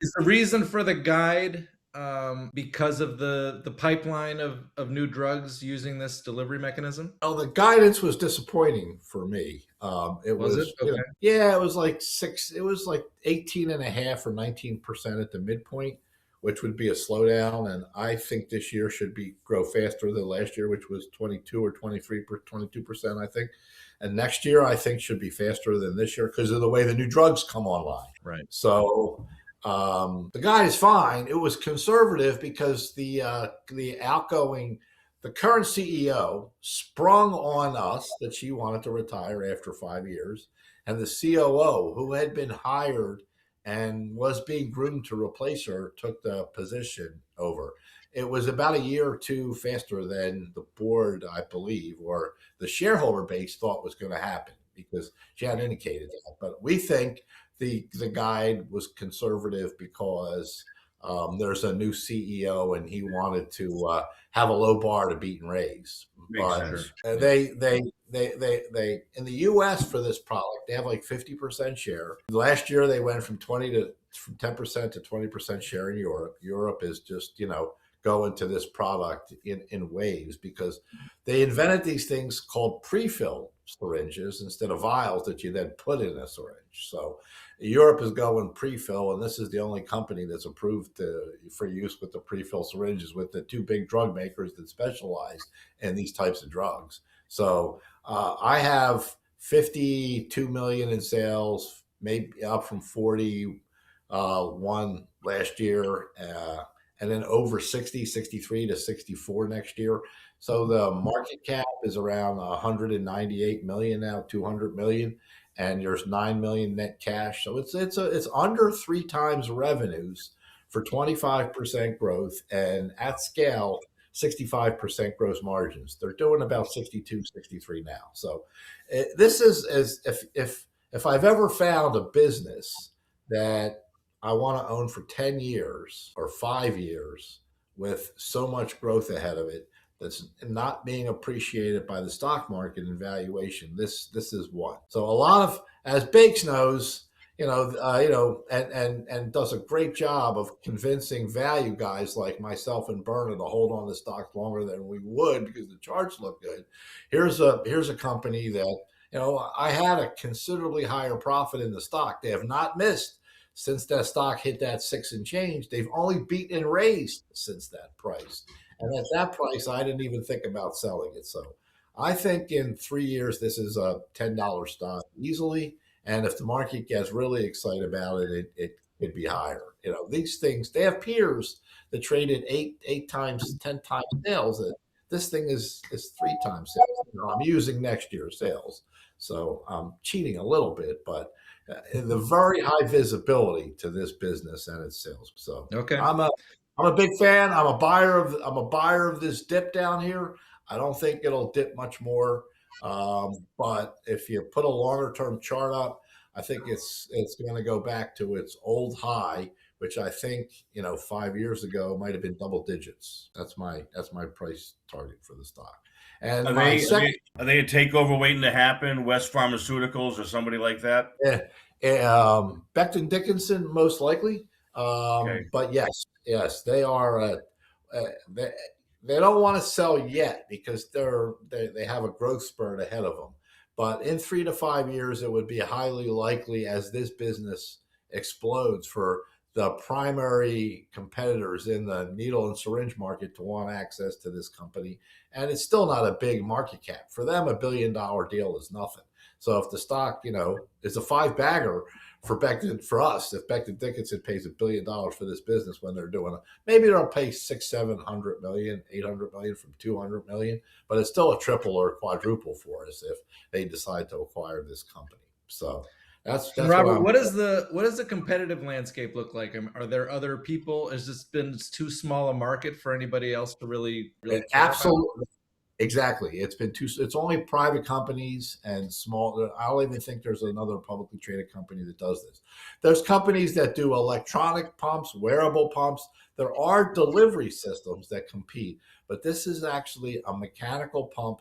Is the reason for the guide because of the pipeline of new drugs using this delivery mechanism? Oh, the guidance was disappointing for me. It Was it? was, Okay. yeah, it was like it was like 18 and a half or 19% at the midpoint, which would be a slowdown. And I think this year should be grow faster than last year, which was 22 or 23, 22%, I think. And next year, I think should be faster than this year because of the way the new drugs come online. Right. So the guide is fine. It was conservative because the outgoing the current CEO sprung on us that she wanted to retire after 5 years, and the COO, who had been hired and was being groomed to replace her, took the position over. It was about a year or two faster than the board, I believe, or the shareholder base thought was going to happen because she had indicated that. But we think the guide was conservative because there's a new CEO and he wanted to have a low bar to beat and raise. Makes But Sure. sense. Yeah. they in the U.S. for this product, they have like 50% share. Last year they went from 10% to 20% share in Europe. Europe is just going to this product in waves because they invented these things called pre-fill syringes instead of vials that you then put in a syringe. So Europe is going pre-fill, and this is the only company that's approved for use with the pre-fill syringes with the two big drug makers that specialize in these types of drugs. So I have 52 million in sales, maybe up from 41 last year, and then over 60, 63 to 64 next year. So the market cap is around 198 million now, 200 million, and there's 9 million net cash. So it's under 3 times revenues for 25% growth, and at scale 65% gross margins. They're doing about 62, 63 now. So this is as if I've ever found a business that I want to own for 10 years or 5 years with so much growth ahead of it that's not being appreciated by the stock market and valuation. This is one. So a lot of, as Bakes knows, and does a great job of convincing value guys like myself and Berna to hold on to stocks longer than we would because the charts look good. Here's a company that I had a considerably higher profit in the stock. They have not missed since that stock hit that 6 and change. They've only beaten and raised since that price. And at that price, I didn't even think about selling it. So I think in 3 years, this is a $10 stock easily. And if the market gets really excited about it, it could be higher. These things, they have peers that trade at eight times, 10 times sales. This thing is 3 times sales. I'm using next year's sales. So I'm cheating a little bit, but the very high visibility to this business and its sales. So Okay. I'm a big fan. I'm a buyer of this dip down here. I don't think it'll dip much more. But if you put a longer term chart up, I think it's going to go back to its old high, which I think 5 years ago might have been double digits. That's my price target for the stock. And Are my they are second, they are they a takeover waiting to happen? West Pharmaceuticals or somebody like that? Becton Dickinson most likely, Okay. but yes, they are. They, they don't want to sell yet because they have a growth spurt ahead of them. But in 3 to 5 years, it would be highly likely as this business explodes for the primary competitors in the needle and syringe market to want access to this company. And it's still not a big market cap. For them, $1 billion deal is nothing. So if the stock, is a 5 bagger for Becton, for us, if Becton Dickinson pays $1 billion for this business when they're doing it, maybe they'll pay 600, 700 million, 800 million from 200 million, but it's still a triple or quadruple for us if they decide to acquire this company. So And that's what Robert, I'm. what does the competitive landscape look like? Are there other people? Has this been too small a market for anybody else to really care about? Absolutely. Exactly. It's been too. It's only private companies and small. I don't even think there's another publicly traded company that does this. There's companies that do electronic pumps, wearable pumps. There are delivery systems that compete, but this is actually a mechanical pump